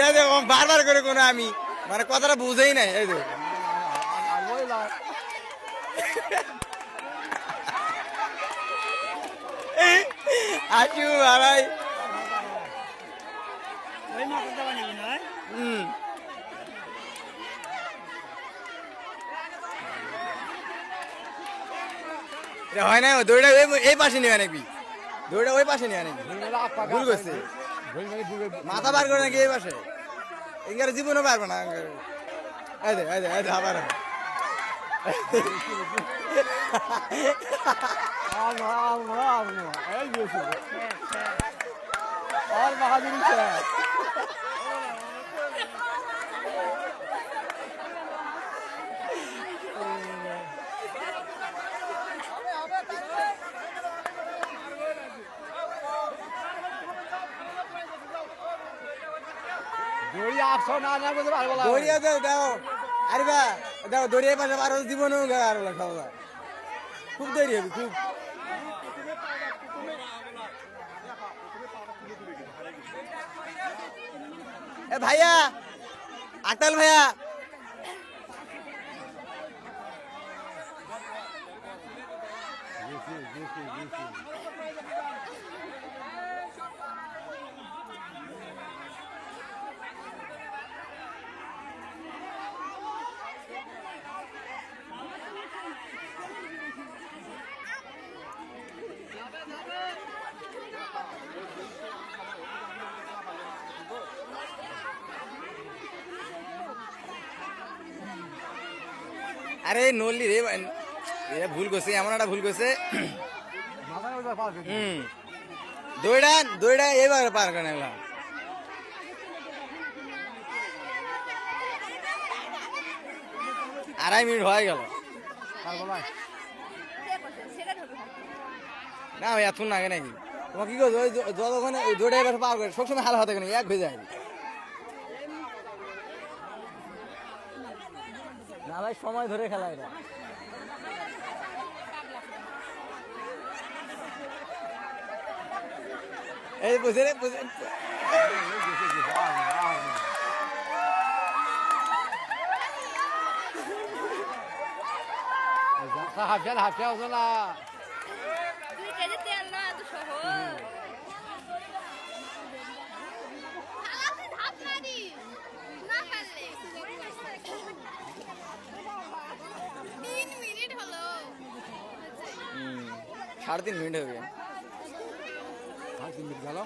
এটা বারবার করে কোনো আমি মানে কথাটা বুঝেই নাই এই তো আচু ভাই হয় না দড়িটা এই পাশে নেওয়া নাকি দড়িটা ওই পাশে নেওয়া নাকি ভুল করছে মাথা বার করে নাকি এই পাশে এঙ্গারে জীবনও পারবে না আবার দড়িয়া দাও দাও আরে বা দাও দড়িয়া পাশে আরো জীবনও আরো খাওয়া খুব দেরি হবে খুব এ ভাইয়া আটাল ভাইয়া আরে নলি রে ভুল করছে এমন একটা ভুল করছে দৌড়া দৌড়া এবার পার করে নিলাম আড়াই মিনিট হয়ে গেল না ভাই এত লাগে নাকি তোমার কি করছো যতক্ষণ দৌড়ে এবার পার করে সবসময় হাল হাতে এক ভেজে যায় না ভাই সময় ধরে খেলা এটা এই বুঝে রে বুঝে হাফিয়া ওজলা সাড়ে 3 মিনিট হবে 3 মিনিট গেল